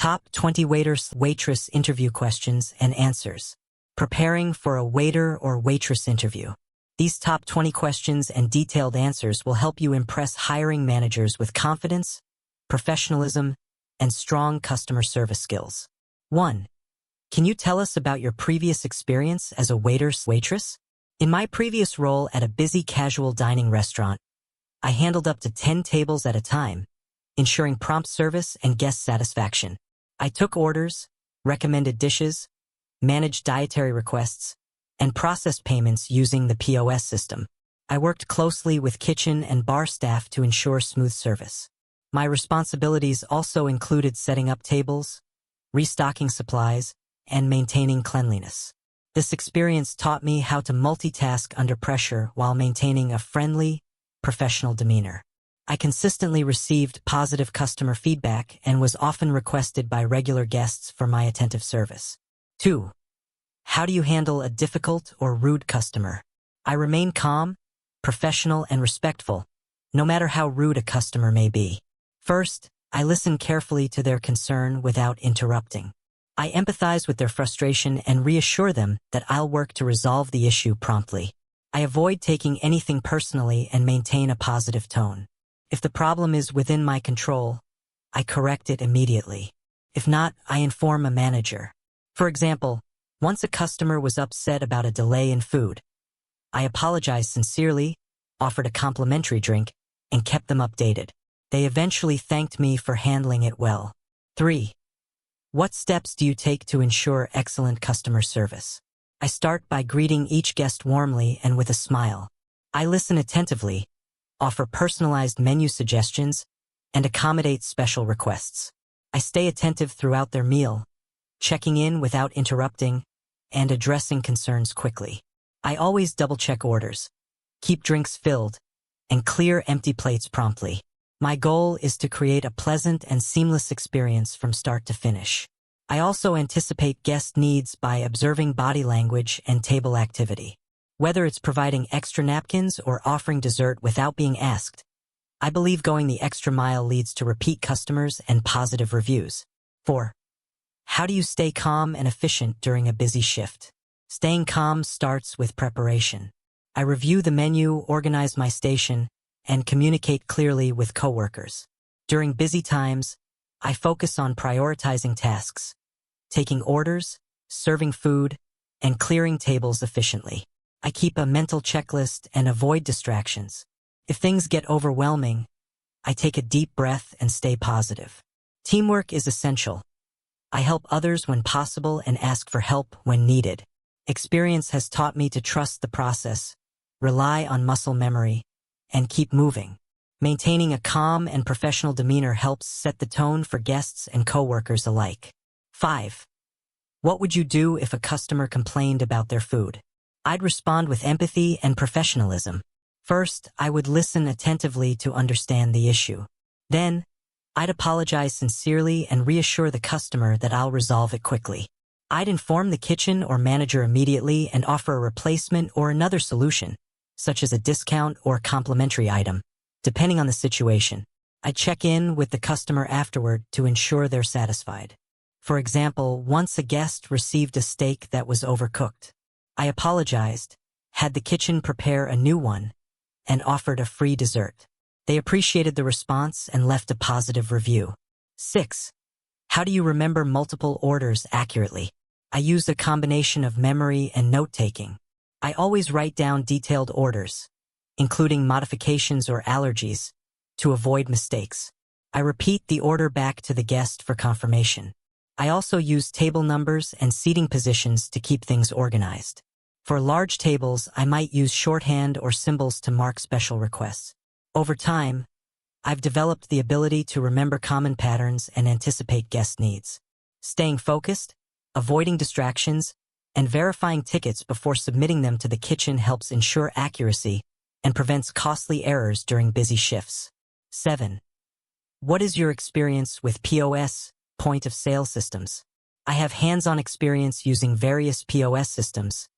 Top 20 Waitress interview questions and answers. Preparing for a waiter or waitress interview. These top 20 questions and detailed answers will help you impress hiring managers with confidence, professionalism, and strong customer service skills. 1. Can you tell us about your previous experience as a waitress? In my previous role at a busy casual dining restaurant, I handled up to 10 tables at a time, ensuring prompt service and guest satisfaction. I took orders, recommended dishes, managed dietary requests, and processed payments using the POS system. I worked closely with kitchen and bar staff to ensure smooth service. My responsibilities also included setting up tables, restocking supplies, and maintaining cleanliness. This experience taught me how to multitask under pressure while maintaining a friendly, professional demeanor. I consistently received positive customer feedback and was often requested by regular guests for my attentive service. 2. How do you handle a difficult or rude customer? I remain calm, professional, and respectful, no matter how rude a customer may be. First, I listen carefully to their concern without interrupting. I empathize with their frustration and reassure them that I'll work to resolve the issue promptly. I avoid taking anything personally and maintain a positive tone. If the problem is within my control, I correct it immediately. If not, I inform a manager. For example, once a customer was upset about a delay in food. I apologized sincerely, offered a complimentary drink, and kept them updated. They eventually thanked me for handling it well. 3. What steps do you take to ensure excellent customer service? I start by greeting each guest warmly and with a smile. I listen attentively, offer personalized menu suggestions, and accommodate special requests. I stay attentive throughout their meal, checking in without interrupting, and addressing concerns quickly. I always double-check orders, keep drinks filled, and clear empty plates promptly. My goal is to create a pleasant and seamless experience from start to finish. I also anticipate guest needs by observing body language and table activity. Whether it's providing extra napkins or offering dessert without being asked, I believe going the extra mile leads to repeat customers and positive reviews. 4. How do you stay calm and efficient during a busy shift? Staying calm starts with preparation. I review the menu, organize my station, and communicate clearly with coworkers. During busy times, I focus on prioritizing tasks, taking orders, serving food, and clearing tables efficiently. I keep a mental checklist and avoid distractions. If things get overwhelming, I take a deep breath and stay positive. Teamwork is essential. I help others when possible and ask for help when needed. Experience has taught me to trust the process, rely on muscle memory, and keep moving. Maintaining a calm and professional demeanor helps set the tone for guests and coworkers alike. 5. What would you do if a customer complained about their food? I'd respond with empathy and professionalism. First, I would listen attentively to understand the issue. Then, I'd apologize sincerely and reassure the customer that I'll resolve it quickly. I'd inform the kitchen or manager immediately and offer a replacement or another solution, such as a discount or complimentary item, depending on the situation. I'd check in with the customer afterward to ensure they're satisfied. For example, once a guest received a steak that was overcooked. I apologized, had the kitchen prepare a new one, and offered a free dessert. They appreciated the response and left a positive review. 6. How do you remember multiple orders accurately? I use a combination of memory and note-taking. I always write down detailed orders, including modifications or allergies, to avoid mistakes. I repeat the order back to the guest for confirmation. I also use table numbers and seating positions to keep things organized. For large tables, I might use shorthand or symbols to mark special requests. Over time, I've developed the ability to remember common patterns and anticipate guest needs. Staying focused, avoiding distractions, and verifying tickets before submitting them to the kitchen helps ensure accuracy and prevents costly errors during busy shifts. 7. What is your experience with POS, point-of-sale systems? I have hands-on experience using various POS systems,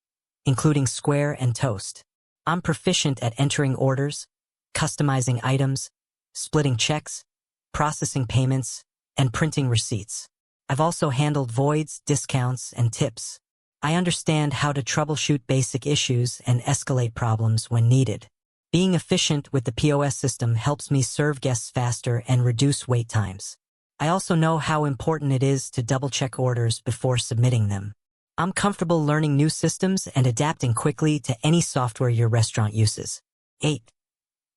including Square and Toast. I'm proficient at entering orders, customizing items, splitting checks, processing payments, and printing receipts. I've also handled voids, discounts, and tips. I understand how to troubleshoot basic issues and escalate problems when needed. Being efficient with the POS system helps me serve guests faster and reduce wait times. I also know how important it is to double-check orders before submitting them. I'm comfortable learning new systems and adapting quickly to any software your restaurant uses. 8.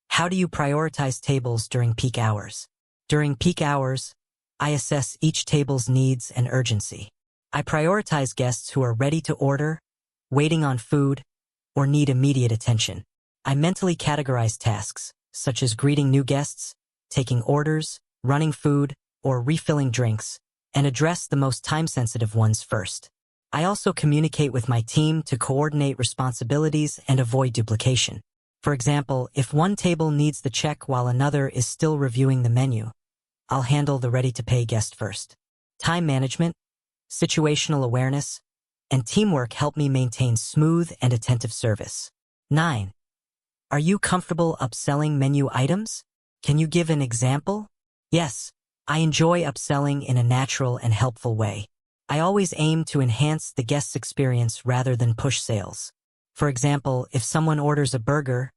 How do you prioritize tables during peak hours? During peak hours, I assess each table's needs and urgency. I prioritize guests who are ready to order, waiting on food, or need immediate attention. I mentally categorize tasks, such as greeting new guests, taking orders, running food, or refilling drinks, and address the most time-sensitive ones first. I also communicate with my team to coordinate responsibilities and avoid duplication. For example, if one table needs the check while another is still reviewing the menu, I'll handle the ready-to-pay guest first. Time management, situational awareness, and teamwork help me maintain smooth and attentive service. 9. Are you comfortable upselling menu items? Can you give an example? Yes, I enjoy upselling in a natural and helpful way. I always aim to enhance the guest's experience rather than push sales. For example, if someone orders a burger,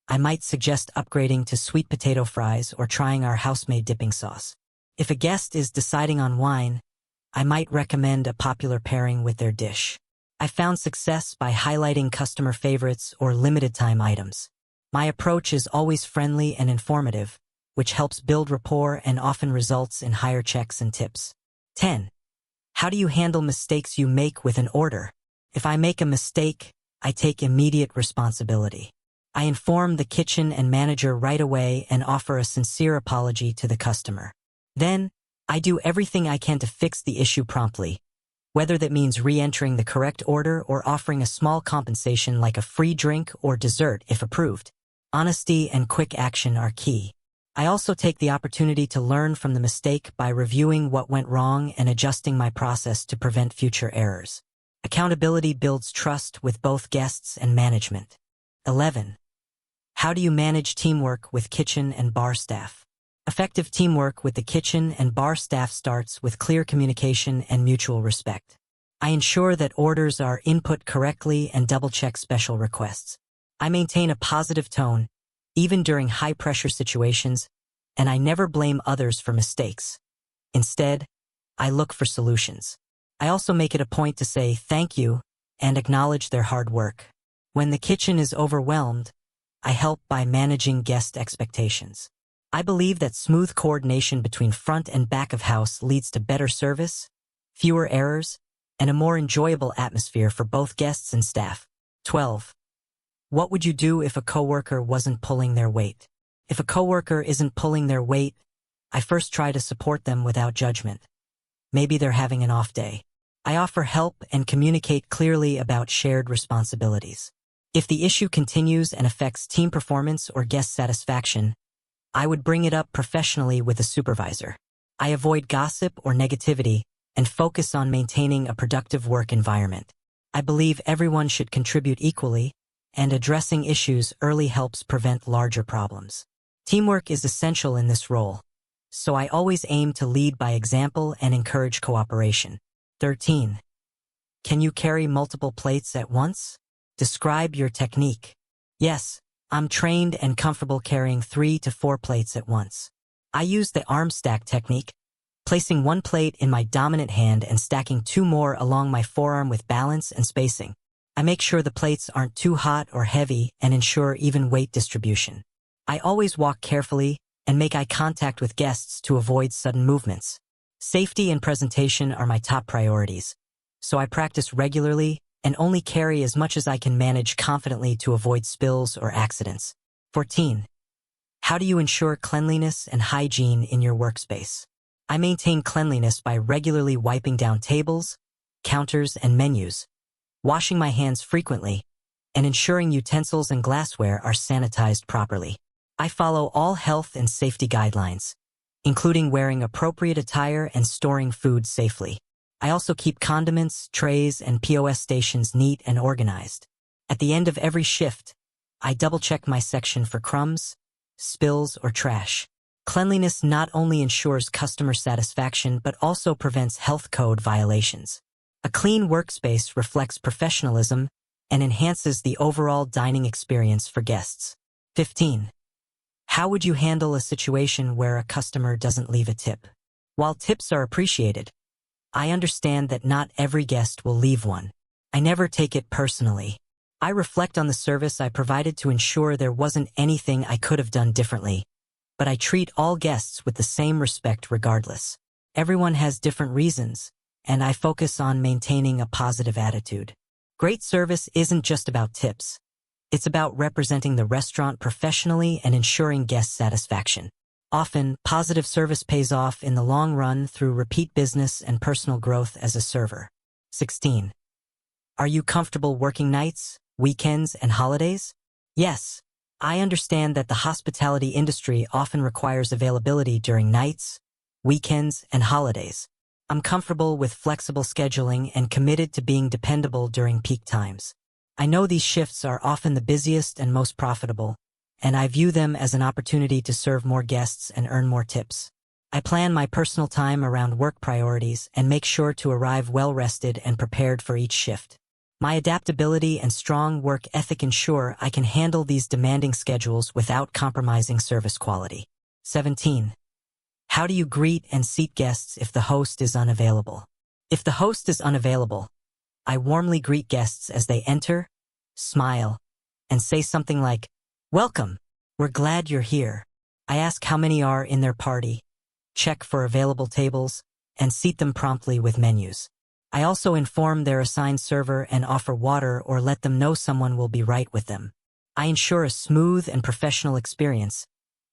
I might suggest upgrading to sweet potato fries or trying our house-made dipping sauce. If a guest is deciding on wine, I might recommend a popular pairing with their dish. I found success by highlighting customer favorites or limited-time items. My approach is always friendly and informative, which helps build rapport and often results in higher checks and tips. 10. How do you handle mistakes you make with an order? If I make a mistake, I take immediate responsibility. I inform the kitchen and manager right away and offer a sincere apology to the customer. Then, I do everything I can to fix the issue promptly, whether that means re-entering the correct order or offering a small compensation like a free drink or dessert if approved. Honesty and quick action are key. I also take the opportunity to learn from the mistake by reviewing what went wrong and adjusting my process to prevent future errors. Accountability builds trust with both guests and management. 11. How do you manage teamwork with kitchen and bar staff? Effective teamwork with the kitchen and bar staff starts with clear communication and mutual respect. I ensure that orders are input correctly and double-check special requests. I maintain a positive tone, even during high-pressure situations, and I never blame others for mistakes. Instead, I look for solutions. I also make it a point to say thank you and acknowledge their hard work. When the kitchen is overwhelmed, I help by managing guest expectations. I believe that smooth coordination between front and back of house leads to better service, fewer errors, and a more enjoyable atmosphere for both guests and staff. 12. What would you do if a coworker wasn't pulling their weight? If a coworker isn't pulling their weight, I first try to support them without judgment. Maybe they're having an off day. I offer help and communicate clearly about shared responsibilities. If the issue continues and affects team performance or guest satisfaction, I would bring it up professionally with a supervisor. I avoid gossip or negativity and focus on maintaining a productive work environment. I believe everyone should contribute equally, and addressing issues early helps prevent larger problems. Teamwork is essential in this role, so I always aim to lead by example and encourage cooperation. 13. Can you carry multiple plates at once? Describe your technique. Yes, I'm trained and comfortable carrying 3 to 4 plates at once. I use the arm stack technique, placing one plate in my dominant hand and stacking 2 more along my forearm with balance and spacing. I make sure the plates aren't too hot or heavy and ensure even weight distribution. I always walk carefully and make eye contact with guests to avoid sudden movements. Safety and presentation are my top priorities, so I practice regularly and only carry as much as I can manage confidently to avoid spills or accidents. 14. How do you ensure cleanliness and hygiene in your workspace? I maintain cleanliness by regularly wiping down tables, counters, and menus, washing my hands frequently, and ensuring utensils and glassware are sanitized properly. I follow all health and safety guidelines, including wearing appropriate attire and storing food safely. I also keep condiments, trays, and POS stations neat and organized. At the end of every shift, I double-check my section for crumbs, spills, or trash. Cleanliness not only ensures customer satisfaction but also prevents health code violations. A clean workspace reflects professionalism and enhances the overall dining experience for guests. 15. How would you handle a situation where a customer doesn't leave a tip? While tips are appreciated, I understand that not every guest will leave one. I never take it personally. I reflect on the service I provided to ensure there wasn't anything I could have done differently, but I treat all guests with the same respect regardless. Everyone has different reasons, and I focus on maintaining a positive attitude. Great service isn't just about tips. It's about representing the restaurant professionally and ensuring guest satisfaction. Often, positive service pays off in the long run through repeat business and personal growth as a server. 16. Are you comfortable working nights, weekends, and holidays? Yes. I understand that the hospitality industry often requires availability during nights, weekends, and holidays. I'm comfortable with flexible scheduling and committed to being dependable during peak times. I know these shifts are often the busiest and most profitable, and I view them as an opportunity to serve more guests and earn more tips. I plan my personal time around work priorities and make sure to arrive well-rested and prepared for each shift. My adaptability and strong work ethic ensure I can handle these demanding schedules without compromising service quality. 17. How do you greet and seat guests if the host is unavailable? If the host is unavailable, I warmly greet guests as they enter, smile, and say something like, "Welcome, we're glad you're here." I ask how many are in their party, check for available tables, and seat them promptly with menus. I also inform their assigned server and offer water or let them know someone will be right with them. I ensure a smooth and professional experience,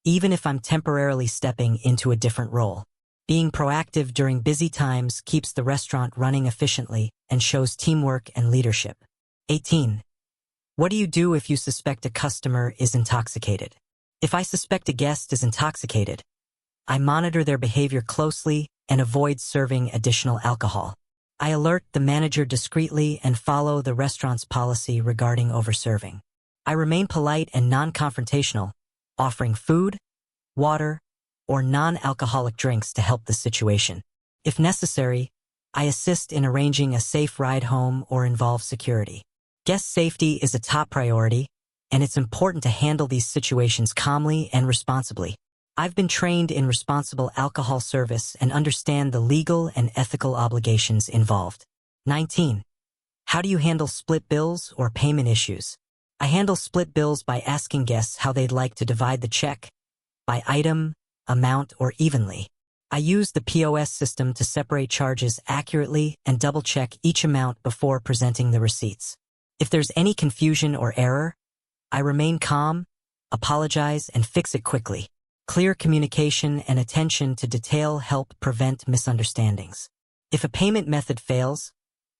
even if I'm temporarily stepping into a different role. Being proactive during busy times keeps the restaurant running efficiently and shows teamwork and leadership. 18. What do you do if you suspect a customer is intoxicated? If I suspect a guest is intoxicated, I monitor their behavior closely and avoid serving additional alcohol. I alert the manager discreetly and follow the restaurant's policy regarding overserving. I remain polite and non-confrontational, offering food, water, or non-alcoholic drinks to help the situation. If necessary, I assist in arranging a safe ride home or involve security. Guest safety is a top priority, and it's important to handle these situations calmly and responsibly. I've been trained in responsible alcohol service and understand the legal and ethical obligations involved. 19. How do you handle split bills or payment issues? I handle split bills by asking guests how they'd like to divide the check, by item, amount, or evenly. I use the POS system to separate charges accurately and double-check each amount before presenting the receipts. If there's any confusion or error, I remain calm, apologize, and fix it quickly. Clear communication and attention to detail help prevent misunderstandings. If a payment method fails,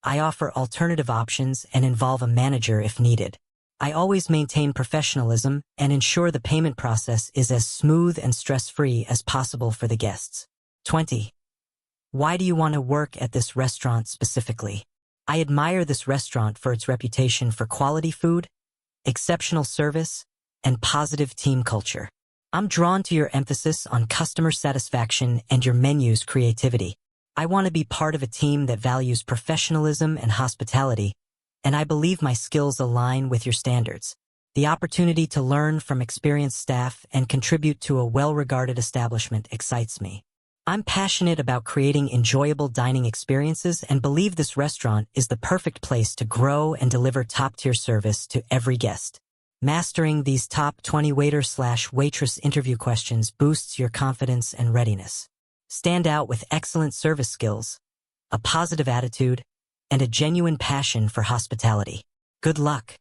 I offer alternative options and involve a manager if needed. I always maintain professionalism and ensure the payment process is as smooth and stress-free as possible for the guests. 20. Why do you want to work at this restaurant specifically? I admire this restaurant for its reputation for quality food, exceptional service, and positive team culture. I'm drawn to your emphasis on customer satisfaction and your menu's creativity. I want to be part of a team that values professionalism and hospitality, and I believe my skills align with your standards. The opportunity to learn from experienced staff and contribute to a well-regarded establishment excites me. I'm passionate about creating enjoyable dining experiences and believe this restaurant is the perfect place to grow and deliver top-tier service to every guest. Mastering these top 20 waiter/waitress interview questions boosts your confidence and readiness. Stand out with excellent service skills, a positive attitude, and a genuine passion for hospitality. Good luck!